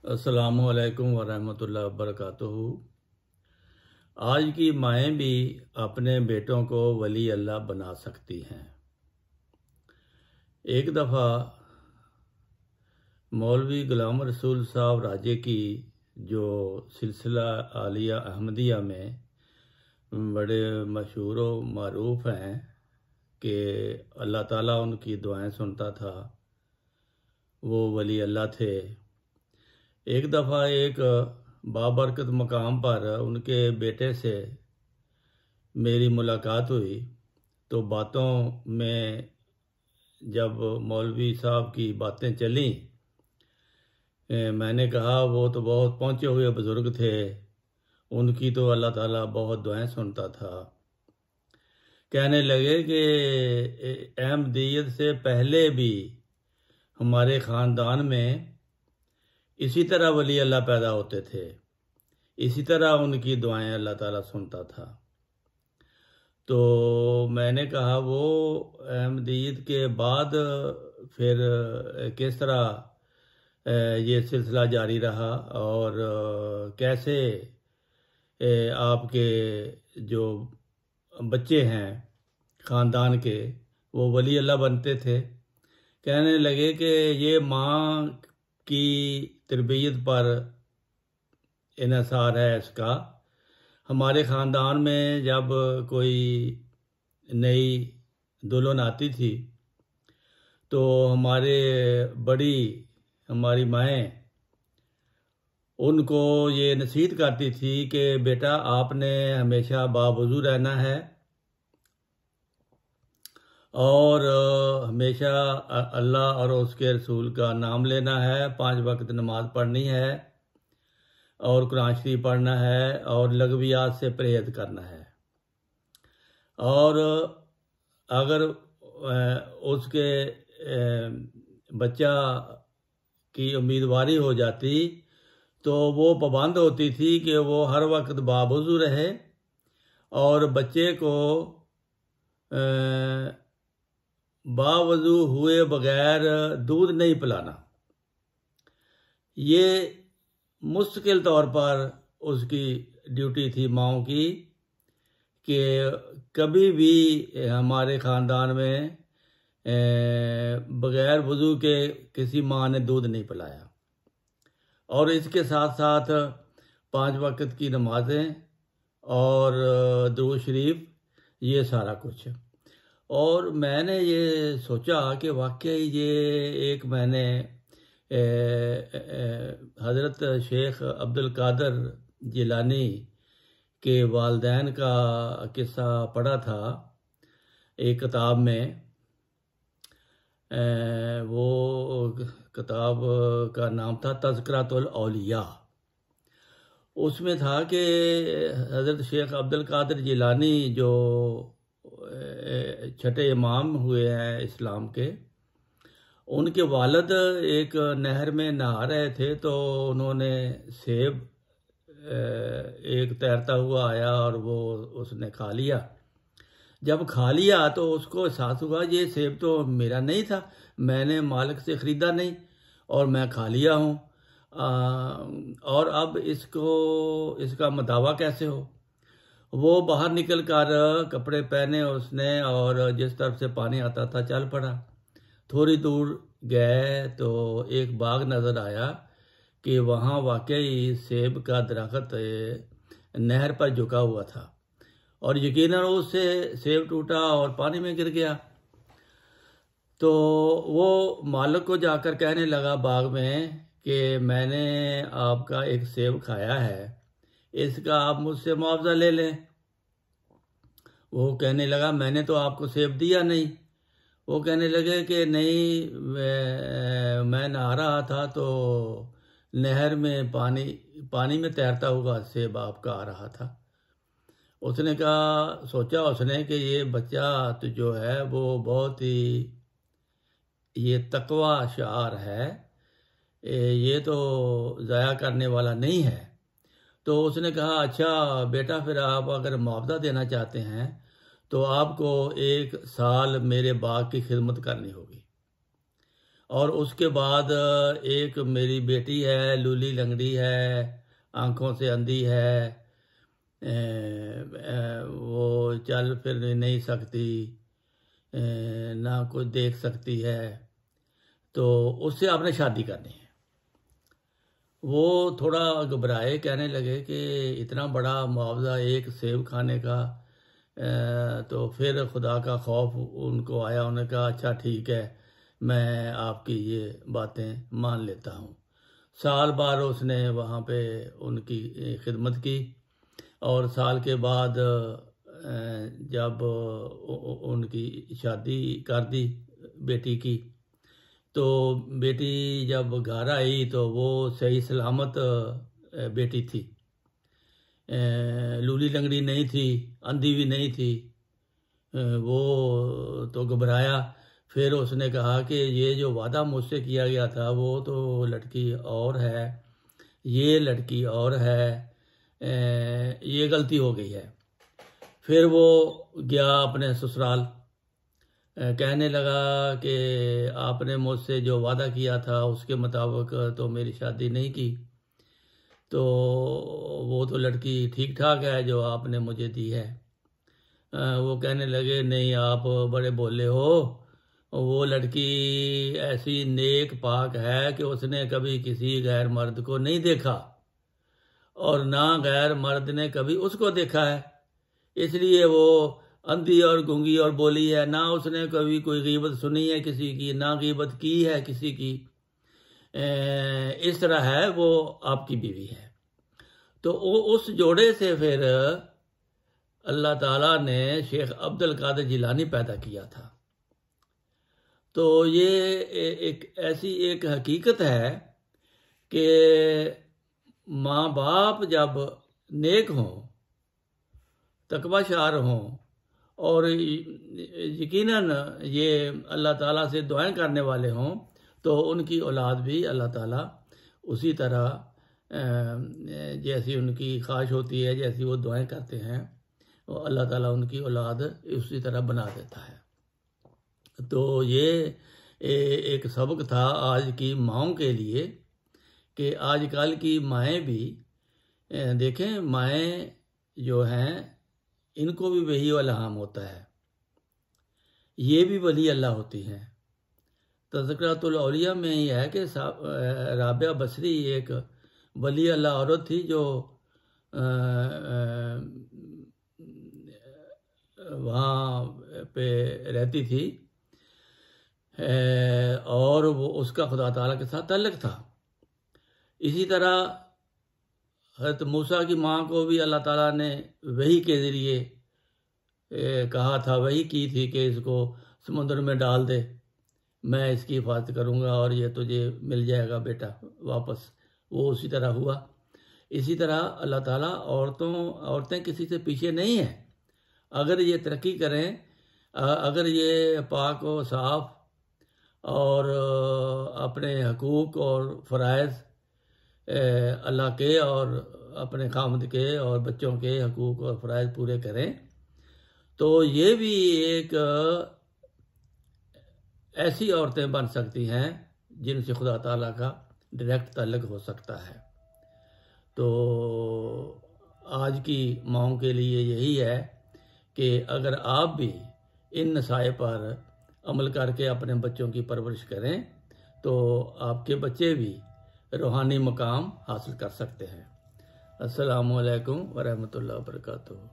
अस्सलामुअलैकुम वरहमतुल्लाहि वबरकातुहू। आज की माएँ भी अपने बेटों को वली अल्लाह बना सकती हैं। एक दफ़ा मौलवी गुलाम रसूल साहब राजे की जो सिलसिला आलिया अहमदिया में बड़े मशहूर व मरूफ हैं कि अल्लाह ताला उनकी दुआएं सुनता था, वो वली अल्लाह थे। एक दफ़ा एक बाबरकत मकाम पर उनके बेटे से मेरी मुलाकात हुई, तो बातों में जब मौलवी साहब की बातें चलीं, मैंने कहा वो तो बहुत पहुँचे हुए बुज़ुर्ग थे, उनकी तो अल्लाह ताला बहुत दुआएं सुनता था। कहने लगे कि अहमदियत से पहले भी हमारे ख़ानदान में इसी तरह वली अल्लाह पैदा होते थे, इसी तरह उनकी दुआएं अल्लाह ताला सुनता था। तो मैंने कहा वो अहमदियत के बाद फिर किस तरह ये सिलसिला जारी रहा और कैसे आपके जो बच्चे हैं ख़ानदान के वो वली अल्लाह बनते थे। कहने लगे कि ये माँ की तरबियत पर इन्हसार है इसका। हमारे ख़ानदान में जब कोई नई दुल्हन आती थी तो हमारी माएँ उनको ये नसीहत करती थी कि बेटा आपने हमेशा बावज़ू रहना है और हमेशा अल्लाह और उसके रसूल का नाम लेना है, 5 वक्त नमाज पढ़नी है और कुरान शरीफ पढ़ना है और लगवियात से परहेज करना है। और अगर उसके बच्चा की उम्मीदवारी हो जाती तो वो पाबंद होती थी कि वो हर वक्त बावज़ू रहे और बच्चे को बावज़ू हुए बगैर दूध नहीं पिलाना। ये मुस्तकिल तौर पर उसकी ड्यूटी थी माओं की कि कभी भी हमारे ख़ानदान में बगैर वज़ू के किसी माँ ने दूध नहीं पिलाया। और इसके साथ साथ 5 वक्त की नमाजें और दुरूद शरीफ, ये सारा कुछ। और मैंने ये सोचा कि वाकई ये एक मैंने हज़रत शेख अब्दुल कादर जिलानी के वालिदैन का किस्सा पढ़ा था एक किताब में। वो किताब का नाम था तज़किरातुल औलिया। उसमें था कि हज़रत शेख अब्दुल कादर जिलानी जो छठे इमाम हुए हैं इस्लाम के, उनके वालिद एक नहर में नहा रहे थे तो उन्होंने सेब एक तैरता हुआ आया और वो उसने खा लिया। जब खा लिया तो उसको एहसास हुआ ये सेब तो मेरा नहीं था, मैंने मालिक से ख़रीदा नहीं और मैं खा लिया हूँ, और अब इसका मदावा कैसे हो। वो बाहर निकल कर कपड़े पहने उसने और जिस तरफ से पानी आता था चल पड़ा। थोड़ी दूर गए तो एक बाग नज़र आया कि वहाँ वाकई सेब का दरख्त नहर पर झुका हुआ था और यकीनन उससे सेब टूटा और पानी में गिर गया। तो वो मालिक को जाकर कहने लगा बाग में कि मैंने आपका एक सेब खाया है, इसका आप मुझसे मुआवजा ले लें। वो कहने लगा मैंने तो आपको सेब दिया नहीं। वो कहने लगे कि नहीं, मैं नहा रहा था तो नहर में पानी में तैरता हुआ सेब आपका आ रहा था। उसने कहा, सोचा उसने कि ये बच्चा तो जो है वो बहुत ही ये तकवा शार है, ये तो ज़ाया करने वाला नहीं है। तो उसने कहा अच्छा बेटा, फिर आप अगर मुआवजा देना चाहते हैं तो आपको 1 साल मेरे बाग की खिदमत करनी होगी। और उसके बाद एक मेरी बेटी है, लूली लंगड़ी है, आंखों से अंधी है, वो चल फिर नहीं सकती, ना कुछ देख सकती है, तो उससे आपने शादी करनी है। वो थोड़ा घबराए, कहने लगे कि इतना बड़ा मुआवजा एक सेब खाने का। तो फिर खुदा का खौफ उनको आया, उन्होंने कहा अच्छा ठीक है, मैं आपकी ये बातें मान लेता हूँ। साल भर उसने वहाँ पे उनकी खिदमत की, और साल के बाद जब उनकी शादी कर दी बेटी की, तो बेटी जब घर आई तो वो सही सलामत बेटी थी, लूली लंगड़ी नहीं थी, अंधी भी नहीं थी। वो तो घबराया। फिर उसने कहा कि ये जो वादा मुझसे किया गया था वो तो लड़की और है, ये लड़की और है, ये गलती हो गई है। फिर वो गया अपने ससुराल, कहने लगा कि आपने मुझसे जो वादा किया था उसके मुताबिक तो मेरी शादी नहीं की, तो वो तो लड़की ठीक ठाक है जो आपने मुझे दी है। वो कहने लगे नहीं, आप बड़े बोले हो, वो लड़की ऐसी नेक पाक है कि उसने कभी किसी गैर मर्द को नहीं देखा, और ना गैर मर्द ने कभी उसको देखा है, इसलिए वो अंधी और गूंगी और बोली है, ना उसने कभी कोई गीबत सुनी है किसी की, ना गीबत की है किसी की। इस तरह है, वो आपकी बीवी है। तो उस जोड़े से फिर अल्लाह ताला ने शेख अब्दुल कादिर जिलानी पैदा किया था। तो ये एक ऐसी एक हकीकत है कि माँ बाप जब नेक हों, तकवाशार हों, और यकीनन ये अल्लाह ताला से दुआएं करने वाले हों, तो उनकी औलाद भी अल्लाह ताला उसी तरह जैसी उनकी ख्वाहिश होती है, जैसी वो दुआएं करते हैं, अल्लाह ताला उनकी औलाद उसी तरह बना देता है। तो ये एक सबक था आज की माँओं के लिए कि आजकल की माएँ भी देखें, माएँ जो हैं इनको भी वही इल्हाम होता है, ये भी वली अल्लाह होती हैं। तज़किरातुल औलिया में ही है कि राबिया बसरी एक वली अल्लाह औरत थी जो वहाँ पे रहती थी, और वो उसका खुदा ताला के साथ ताल्लुक़ था। इसी तरह हज़रत मूसा की माँ को भी अल्लाह ताला ने वही के ज़रिए कहा था, वही की थी कि इसको समुद्र में डाल दे, मैं इसकी हिफाजत करूँगा और ये तुझे मिल जाएगा बेटा वापस। वो उसी तरह हुआ। इसी तरह अल्लाह ताला औरतें किसी से पीछे नहीं हैं। अगर ये तरक्की करें, अगर ये पाक व साफ और अपने हकूक़ और फ़राइज़ अल्लाह के और अपने खामद के और बच्चों के हकूक़ और फ़राइज़ पूरे करें, तो ये भी एक ऐसी औरतें बन सकती हैं जिनसे खुदा ताला का डायरेक्ट ताल्लुक़ हो सकता है। तो आज की माँओं के लिए यही है कि अगर आप भी इन नसाए पर अमल करके अपने बच्चों की परवरिश करें, तो आपके बच्चे भी रूहानी मकाम हासिल कर सकते हैं। अस्सलामु अलैकुम व रहमतुल्लाहि व बरकातुहू।